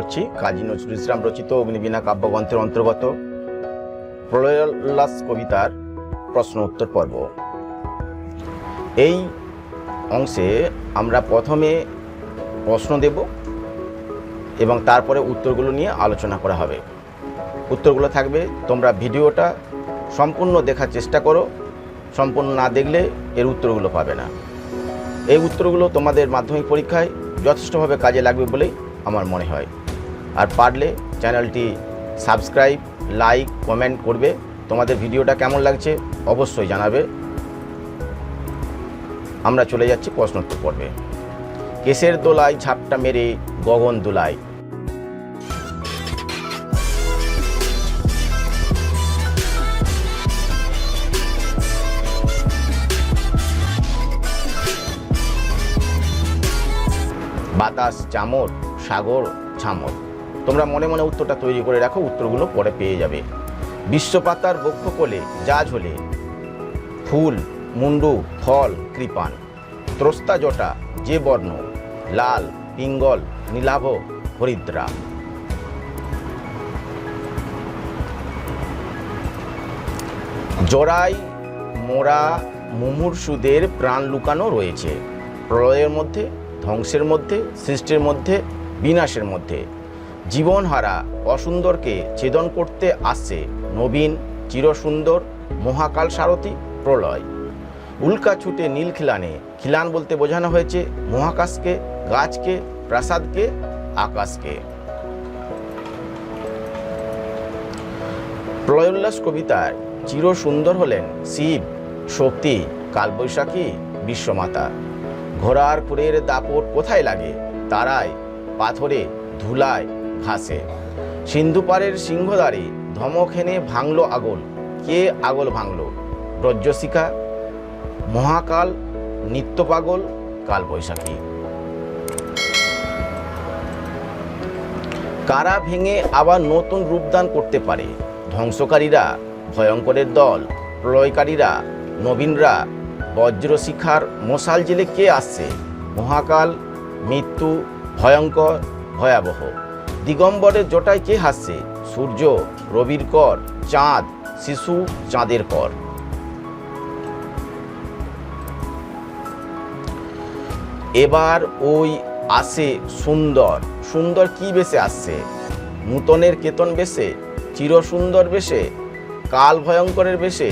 করছি কাজী নজরুল ইসলাম রচিত অগ্নিবীণা কাব্যগ্রন্থের অন্তর্গত প্রলয়োল্লাস কবিতার প্রশ্ন উত্তর পর্ব। এই অংশে আমরা প্রথমে প্রশ্ন দেব এবং তারপরে উত্তরগুলো নিয়ে আলোচনা করা হবে। উত্তরগুলো থাকবে, তোমরা ভিডিওটা সম্পূর্ণ দেখার চেষ্টা করো, সম্পূর্ণ না দেখলে এর উত্তরগুলো পাবে না। এই উত্তরগুলো তোমাদের মাধ্যমিক পরীক্ষায় যথেষ্টভাবে কাজে লাগবে বলেই আমার মনে হয়। আর পারলে চ্যানেলটি সাবস্ক্রাইব, লাইক, কমেন্ট করবে। তোমাদের ভিডিওটা কেমন লাগছে অবশ্যই জানাবে। আমরা চলে যাচ্ছি প্রশ্নোত্তর পর্বে। কেসের দোলায় ঝাপটা মেরে গগন দোলায়। বাতাস চামর, সাগর ঝামর। তোমরা মনে মনে উত্তরটা তৈরি করে রাখো, উত্তরগুলো পরে পেয়ে যাবে। বিশ্বপাতার বক্ষকোলে যা ঝোলে, ফুল, মুন্ডু, ফল, কৃপান। ত্রস্তা জটা যে বর্ণ, লাল, পিঙ্গল, নীলাভ, হরিদ্রা। জরাই মোরা মুমূর্ষুদের প্রাণ লুকানো রয়েছে প্রলয়ের মধ্যে, ধ্বংসের মধ্যে, সৃষ্টির মধ্যে, বিনাশের মধ্যে। জীবনহারা অসুন্দরকে ছেদন করতে আসছে নবীন, চিরসুন্দর, মহাকাল সারথী প্রলয়। উল্কা ছুটে নীল খিলানে, খিলান বলতে বোঝানো হয়েছে মহাকাশকে, গাছকে, প্রাসাদকে, আকাশকে। প্রলয়োল্লাস কবিতার চিরসুন্দর হলেন শিব, শক্তি, কালবৈশাখী, বিশ্বমাতা। ঘোড়ার পুরের দাপট কোথায় লাগে? তারায়, পাথরে, ধুলায়, ঘাসে। সিন্ধুপাড়ের সিংহদ্বারে ধমক হেনে ভাঙল আগল। কে আগল ভাঙল? ব্রজশিখা, মহাকাল, নিত্য পাগল, কালবৈশাখী। কারা ভেঙে আবার নতুন রূপদান করতে পারে? ধ্বংসকারীরা, ভয়ঙ্করের দল, প্রলয়কারীরা, নবীনরা। বজ্রশিখার মশাল জেলে কে আসছে? মহাকাল, মৃত্যু, ভয়ঙ্কর, ভয়াবহ। দিগম্বরের জটায় কে হাসছে? সূর্য, রবির কর, চাঁদ, শিশু, চাঁদের কর। এবার ওই আসে সুন্দর। সুন্দর কি বেশে আসছে? নূতনের কেতন বেশে, চিরসুন্দর বেশে, কাল ভয়ঙ্করের বেশে,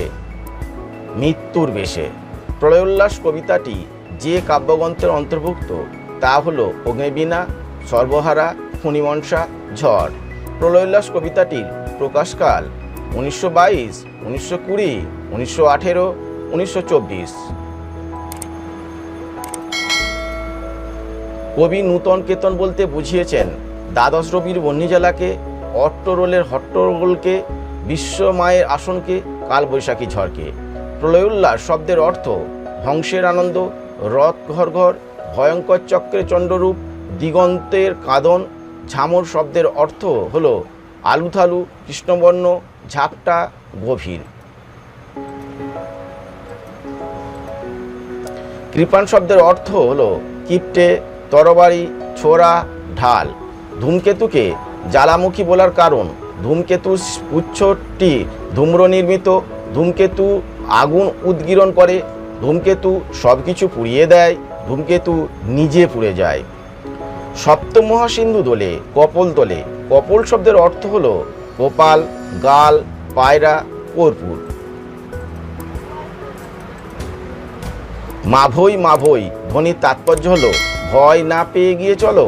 মৃত্যুর বেশে। প্রলয়োল্লাস কবিতাটি যে কাব্যগ্রন্থের অন্তর্ভুক্ত তা হল অগ্নিবীণা, সর্বহারা, ফণিমনসা, ঝড়। প্রলয়োল্লাস কবিতাটির প্রকাশকাল 1922, 1920, 1918, 1924। কবি নূতন কেতন বলতে বুঝিয়েছেন দ্বাদশ রবির বহ্নিজ্বালাকে, অট্টরোলের হট্টগোলকে, বিশ্বমায়ের আসনকে, কালবৈশাখী ঝড়কে। প্রলয়োল্লাস শব্দের অর্থ ধ্বংসের আনন্দ, রথ ঘর ঘর, ভয়ঙ্কর চক্রের চণ্ডরূপ, দিগন্তের কাঁদন। ঝামর শব্দের অর্থ হলো আলুথালু, কৃষ্ণবর্ণ, ঝাপটা, গভীর। কৃপান শব্দের অর্থ হলো কিপ্টে, তরবারি, ছোরা, ঢাল। ধূমকেতুকে জ্বালামুখী বলার কারণ ধূমকেতু পুচ্ছটি ধূম্র নির্মিত। ধূমকেতু আগুন উদ্গীরণ করে। ধূমকেতু সব কিছু পুড়িয়ে দেয়। ধূমকেতু নিজে পুড়ে যায়। সপ্তমহাসিন্ধু দোলে, কপল দোলে। কপল শব্দের অর্থ হলো কপাল, গাল, পায়রা, কর্পূর। মাভৈ মাভৈ ধ্বনির তাৎপর্য হলো ভয় না পেয়ে গিয়ে চলো।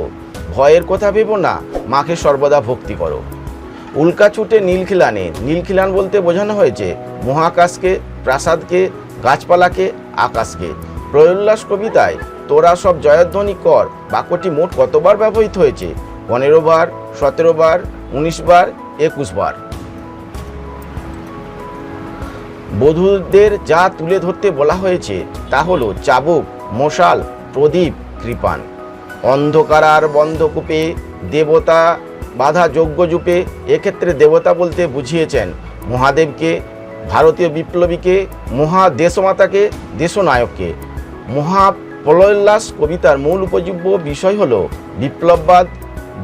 ভয়ের কথা ভেবো না, মাকে সর্বদা ভক্তি করো। উল্কা ছুটে নীলখিলানে, নীলখিলান বলতে বোঝানো হয়েছে মহাকাশকে, প্রাসাদকে, গাছপালাকে, আকাশকে। প্রলয়োল্লাস কবিতায় তোরা সব জয়ধ্বনি কর বাক্যটি মোট কতবার ব্যবহৃত হয়েছে? 15 বার, 17 বার, 19 বার, 21 বার। বধূদের যা তুলে ধরতে বলা হয়েছে তা হলো চাবুক, মশাল, প্রদীপ, কৃপান। অন্ধকারার বন্ধকূপে দেবতা বাধা যজ্ঞযূপে। এক্ষেত্রে দেবতা বলতে বুঝিয়েছেন মহাদেবকে, ভারতীয় বিপ্লবীকে, মহাদেশমাতাকে, দেশনায়ককে। প্রলয়োল্লাস কবিতার মূল উপজীব্য বিষয় হল বিপ্লববাদ,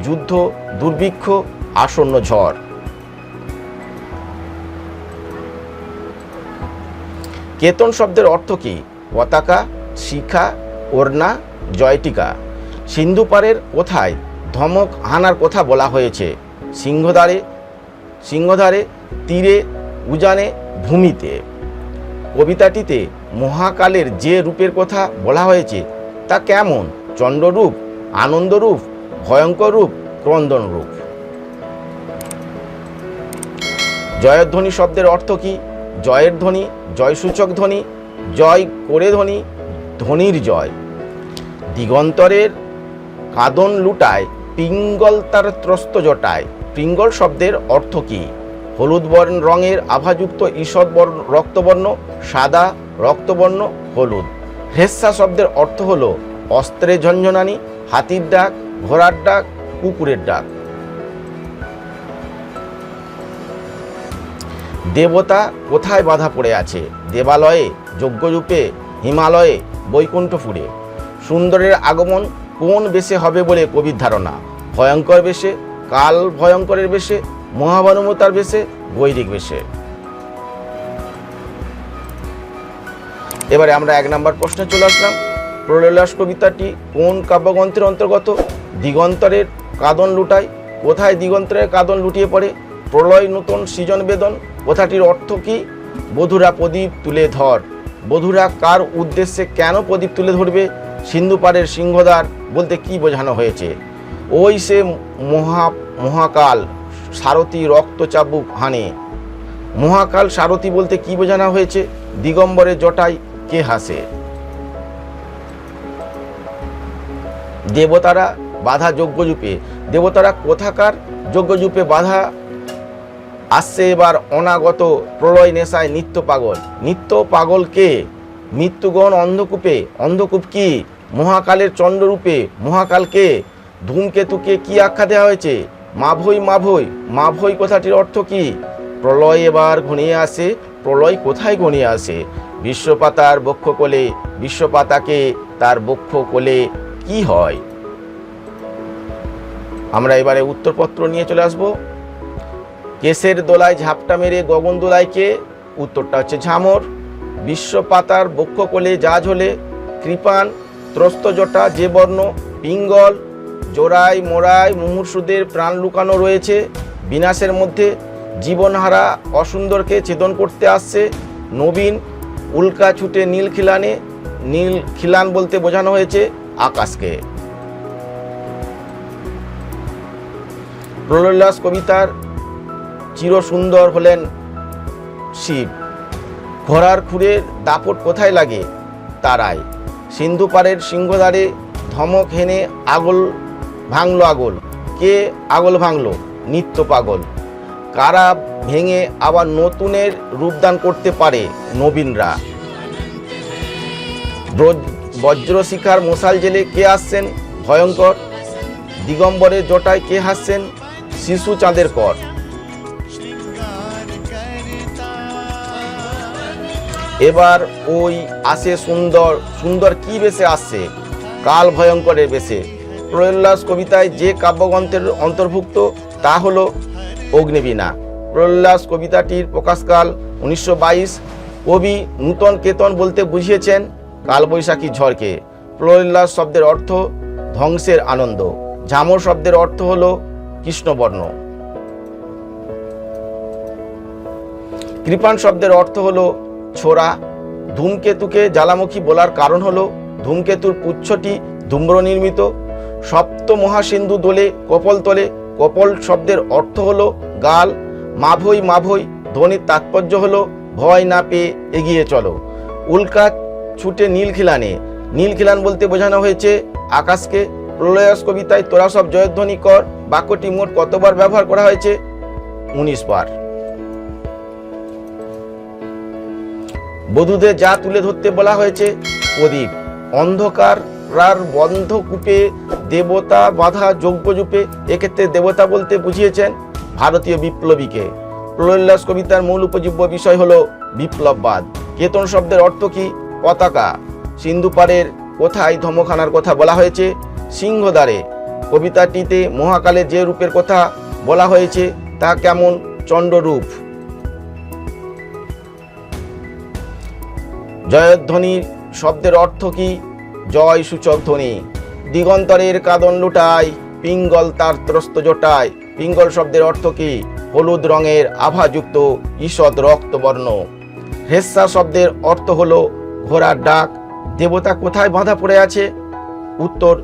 যুদ্ধ, দুর্ভিক্ষ, আসন্ন ঝড়। কেতন শব্দের অর্থ কি? পতাকা, শিখা, ওড়না, জয়টিকা। সিন্ধু পারের কোথায় ধমক হানার কথা বলা হয়েছে? সিংহদ্বারে, তীরে, উজানে, ভূমিতে। কবিতাটিতে মহাকালের যে রূপের কথা বলা হয়েছে তা কেমন? চণ্ডরূপ, আনন্দরূপ, ভয়ঙ্কর রূপ, ক্রন্দন রূপ। জয়ধ্বনি শব্দের অর্থ কি? জয়ের ধ্বনি, জয়সূচক ধ্বনি, জয় করে ধ্বনি, ধ্বনির জয়। দিগন্তরের কাঁদন লুটায়, পিঙ্গল তার ত্রস্ত জটায়। পিঙ্গল শব্দের অর্থ কি? হলুদ বর্ণ রঙের আভাযুক্ত ঈষৎ রক্তবর্ণ, সাদা, রক্তবর্ণ, হলুদ। হ্রেস্যা শব্দের অর্থ হল অস্ত্রের ঝঞ্ঝনানি, হাতির ডাক, ঘোড়ার ডাক, কুকুরের ডাক। দেবতা কোথায় বাধা পড়ে আছে? দেবালয়ে, যজ্ঞরূপে, হিমালয়ে, বৈকুণ্ঠপুরে। সুন্দরের আগমন কোন বেশে হবে বলে কবির ধারণা? ভয়ঙ্কর বেশে, কাল ভয়ঙ্করের বেশে, মহাভানুমতার বেশে, বৈদিক বেশে। এবারে আমরা 1 নম্বর প্রশ্নে চলে আসলাম। প্রলয়লাস কবিতাটি কোন কাব্যগ্রন্থের অন্তর্গত? দিগন্তরের কাঁদন লুটায়। কোথায় দিগন্তরের কাঁদন লুটিয়ে পড়ে? প্রলয় নূতন সৃজন বেদন। কথাটির অর্থ কি? বধূরা প্রদীপ তুলে ধর। বধূরা কার উদ্দেশ্যে কেন প্রদীপ তুলে ধরবে? সিন্ধু পারের সিংহদ্বার বলতে কি বোঝানো হয়েছে? ওই সে মহাকাল সারথি রক্ত চাবুক হানে। মহাকাল সারথি বলতে কি বোঝানো হয়েছে? দিগম্বরের জটায় কে হাসে? দেবতারা বাধা যজ্ঞযূপে। দেবতারা কোথাকার যজ্ঞযূপে বাধা আসছে এবার অনাগত প্রলয় নেশায় নিত্য পাগল। নিত্য পাগল কে? মৃত্যুগণ অন্ধকূপে। অন্ধকূপ কি? মহাকালের চন্দ্ররূপে। মহাকাল কে? ধূমকেতুকে কি আখ্যা দেওয়া হয়েছে? মাভৈ মাভৈ। মাভৈ কথাটির অর্থ কি? প্রলয় এবার ঘনিয়ে আসে। প্রলয় কোথায় ঘনিয়ে আসে? বিশ্বপাতার বক্ষ কোলে। বিশ্বপাতাকে তার বক্ষ কোলে কি হয়? আমরা এবারে উত্তরপত্র নিয়ে চলে আসব। কেশের দোলায় ঝাপটা মেরে গগন দোলায় কে? উত্তরটা হচ্ছে ঝামর। বিশ্বপাতার বক্ষ কোলে যা ঝোলে। কৃপান, ত্রস্ত জটা যে বর্ণ। পিঙ্গল, জোড়ায় মোড়ায় মুমূর্ষুদের প্রাণ লুকানো রয়েছে। বিনাশের মধ্যে জীবনহারা অসুন্দরকে ছেদন করতে আসছে। নবীন, উল্কা ছুটে নীল খিলানে। নীল খিলান বলতে বোঝানো হয়েছে আকাশকে। প্রলয়লাস কবিতার চিরসুন্দর হলেন শিব। ঘোড়ার খুরের দাপট কোথায় লাগে? তারায়। সিন্ধু পারের সিংহদ্বারে ধমক হেনে আগল ভাঙল আগল। কে আগল ভাঙল? নিত্য পাগল। কারা ভেঙে আবার নতুনের রূপদান করতে পারে? নবীনরা। বজ্রশিখার মশাল জেলে কে আসছেন? ভয়ঙ্কর। দিগম্বরের জটায় কে হাসছেন? শিশু চাঁদের কর। এবার ওই আসে সুন্দর। সুন্দর কি বেশে আসছে? কাল ভয়ঙ্করের বেশে। প্রলয়লাস কবিতায় যে কাব্যগ্রন্থের অন্তর্ভুক্ত তা হল অগ্নিবীণা। প্রলয়লাস কবিতাটির প্রকাশকাল 1922। কবি নূতন কেতন বলতে বুঝিয়েছেন কালবৈশাখী ঝড়কে। প্রলয়লাস শব্দের অর্থ ধ্বংসের আনন্দ। ঝামর শব্দের অর্থ হল কৃষ্ণবর্ণ। কৃপান শব্দের অর্থ হল ছোড়া। ধূমকেতুকে জ্বালামুখী বলার কারণ হল ধূমকেতুর পুচ্ছটি ধূম্র নির্মিত। সপ্ত মহাসিন্ধু দোলে কপল তলে। কপল শব্দের অর্থ হল গাল। মাভৈ মাভৈ ধ্বনির তাৎপর্য হল ভয় না পেয়ে এগিয়ে চলো। উল্কা ছুটে নীল খিলানে। নীল খিলান বলতে বোঝানো হয়েছে আকাশকে। প্রলয়লাস কবিতায় তোরা সব জয়ধ্বনি কর বাক্যটি মোট কতবার ব্যবহার করা হয়েছে? 19 বার। বধূদের যা তুলে ধরতে বলা হয়েছে? প্রদীপ। অন্ধকার বন্ধকূপে দেবতা বাধা যজ্ঞযূপে। এক্ষেত্রে দেবতা বলতে বুঝিয়েছেন ভারতীয় বিপ্লবীকে। প্রলয়লাস কবিতার মূল উপজীব্য বিষয় হলো বিপ্লববাদ। কেতন শব্দের অর্থ কি? পতাকা। সিন্ধু পারের কোথায় ধমখানার কথা বলা হয়েছে? সিংহদ্বারে। কবিতাটিতে মহাকালের যে রূপের কথা বলা হয়েছে তা কেমন চণ্ডরূপ। জয়ধ্বনি শব্দের অর্থ কি? জয় সূচক ধ্বনি। দিগন্তরের কাঁদন লুটায়, পিঙ্গল তার ত্রস্ত জোটায়। পিঙ্গল শব্দের অর্থ কি? হলুদ রঙের আভাযুক্ত ঈষৎ রক্তবর্ণ। হেস্যা শব্দের অর্থ হলো ঘোড়ার ডাক। দেবতা কোথায় বাঁধা পড়ে আছে? উত্তর,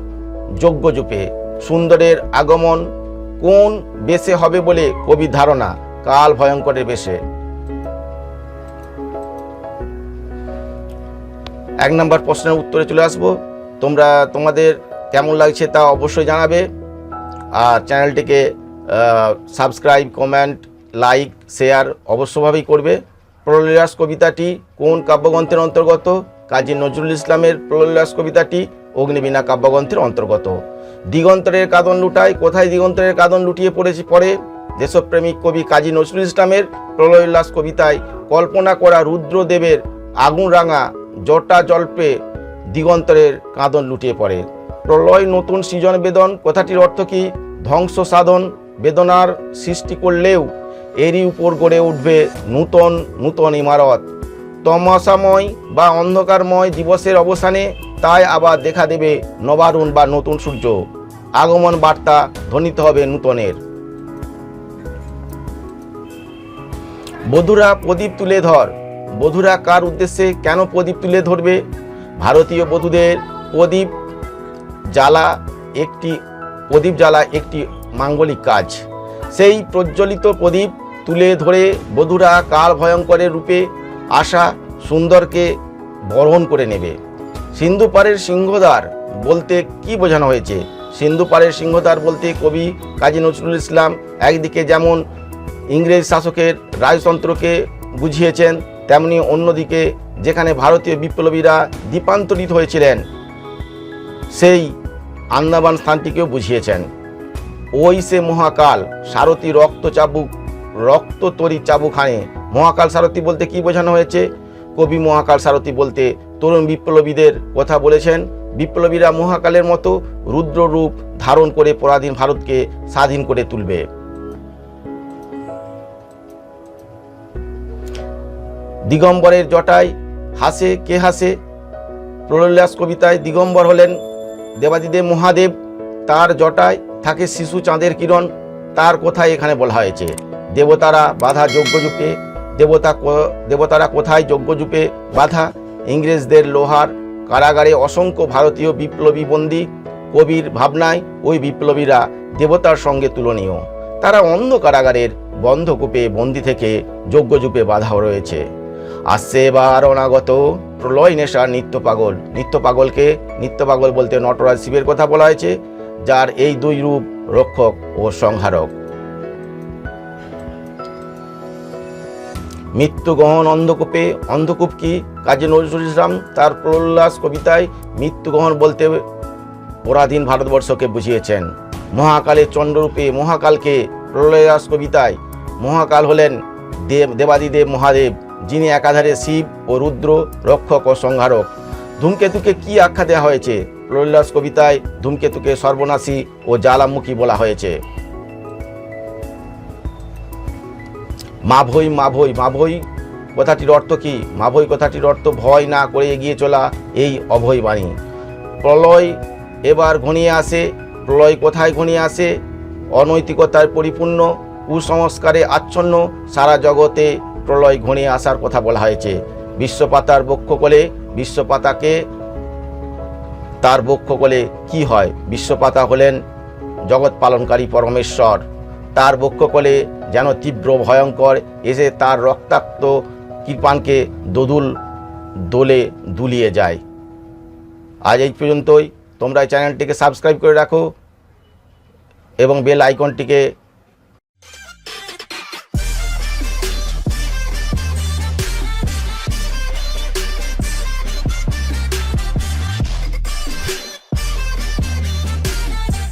যজ্ঞযূপে। সুন্দরের আগমন কোন বেশে হবে বলে কবির ধারণা? কাল ভয়ঙ্করের বেশে। 1 নম্বর প্রশ্নের উত্তরে চলে আসবো। তোমরা তোমাদের কেমন লাগছে তা অবশ্যই জানাবে, আর চ্যানেলটিকে সাবস্ক্রাইব, কমেন্ট, লাইক, শেয়ার অবশ্যভাবেই করবে। প্রলয়লাস কবিতাটি কোন কাব্যগ্রন্থের অন্তর্গত? কাজী নজরুল ইসলামের প্রলয়লাস কবিতাটি অগ্নিবীণা কাব্যগ্রন্থের অন্তর্গত। দিগন্তরের কাঁদন লুটায়, কোথায় দিগন্তরের কাঁদন লুটিয়ে পড়ে? দেশপ্রেমিক কবি কাজী নজরুল ইসলামের প্রলয়োল্লাস কবিতায় কল্পনা করা রুদ্রদেবের আগুন রাঙা জটা জল্পে দিগন্তরের কাঁদন লুটিয়ে পড়ে। প্রলয় নতুন সৃজন বেদন কথাটির অর্থ কি? ধ্বংস সাধন বেদনার সৃষ্টি করলেও এরই উপর গড়ে উঠবে নূতন নূতন ইমারত। তমসাময় বা অন্ধকারময় দিবসের অবসানে তাই আবার দেখা দেবে নবারুণ বা নতুন সূর্য। আগমন বার্তা ধ্বনিত হবে নূতনের। বধূরা প্রদীপ তুলে ধর। বধূরা কার উদ্দেশ্যে কেন প্রদীপ তুলে ধরবে? ভারতীয় বধূদের প্রদীপ জ্বালা একটি মাঙ্গলিক কাজ। সেই প্রজ্বলিত প্রদীপ তুলে ধরে বধূরা কাল ভয়ঙ্করের রূপে আসা সুন্দরকে বরণ করে নেবে। সিন্ধু পারের সিংহদ্বার বলতে কি বোঝানো হয়েছে? সিন্ধু পারের সিংহদ্বার বলতে কবি কাজী নজরুল ইসলাম একদিকে যেমন ইংরেজ শাসকের রাজতন্ত্রকে বুঝিয়েছেন, তেমনি অন্যদিকে যেখানে ভারতীয় বিপ্লবীরা দ্বীপান্তরিত হয়েছিলেন সেই আন্দামান স্থানটিকেও বুঝিয়েছেন। ওই সে মহাকাল সারথি রক্ত তরি চাবুখানে। মহাকাল সারথি বলতে কি বোঝানো হয়েছে? কবি মহাকাল সারথি বলতে তরুণ বিপ্লবীদের কথা বলেছেন। বিপ্লবীরা মহাকালের মতো রুদ্র রূপ ধারণ করে পরাধীন ভারতকে স্বাধীন করে তুলবে। দিগম্বরের জটায় হাসে কে হাসে? প্রলয়োল্লাস কবিতায় দিগম্বর হলেন দেবাদিদেব মহাদেব। তার জটায় থাকে শিশু চাঁদের কিরণ। তার কথাই এখানে বলা হয়েছে। দেবতারা বাধা যজ্ঞযূপে। দেবতারা কোথায়? যজ্ঞযূপে বাধা। ইংরেজদের লোহার কারাগারে অসংখ্য ভারতীয় বিপ্লবী বন্দী। কবির ভাবনায় ওই বিপ্লবীরা দেবতার সঙ্গে তুলনীয়। তারা অন্ধ কারাগারের বন্ধকূপে বন্দি থেকে যজ্ঞযূপে বাধা রয়েছে। আসছে এবার অনাগত প্রলয় নেশার নিত্য পাগল। নিত্য পাগল বলতে নটরাজ শিবের কথা বলা হয়েছে, যার এই দুই রূপ রক্ষক ও সংহারক। মৃত্যু গহন অন্ধকূপ কি? কাজী নজরুল ইসলাম তার প্রলয়োল্লাস কবিতায় মৃত্যু গহন বলতে পরাধীন ভারতবর্ষকে বুঝিয়েছেন। মহাকালের চন্দ্ররূপে মহাকালকে প্রলয়োল্লাস কবিতায় মহাকাল হলেন দেবাদিদেব মহাদেব, যিনি একাধারে শিব ও রুদ্র, রক্ষক ও সংহারক। ধূমকেতুকে কি আখ্যা দেওয়া হয়েছে? প্রলয়োল্লাস কবিতায় ধূমকেতুকে সর্বনাশী ও জ্বালামুখী বলা হয়েছে। মাভৈ কথাটির অর্থ কি? মাভৈ কথাটির অর্থ ভয় না করে এগিয়ে চলা, এই অভয় বাণী। প্রলয় এবার ঘনিয়ে আসে। প্রলয় কোথায় ঘনিয়ে আসে? অনৈতিকতায় পরিপূর্ণ, কুসংস্কারে আচ্ছন্ন সারা জগতে প্রলয় ঘনিয়ে আসার কথা বলা হয়েছে। বিশ্বপাতার বক্ষকলে তার বক্ষকলে কি হয়? বিশ্বপাতা হলেন জগৎ পালনকারী পরমেশ্বর। তার বক্ষকলে যেন তীব্র ভয়ঙ্কর এসে তার রক্তাক্ত কৃপানকে দুলিয়ে যায়। আজ এই পর্যন্তই। তোমরা এই চ্যানেলটিকে সাবস্ক্রাইব করে রাখো এবং বেল আইকনটিকে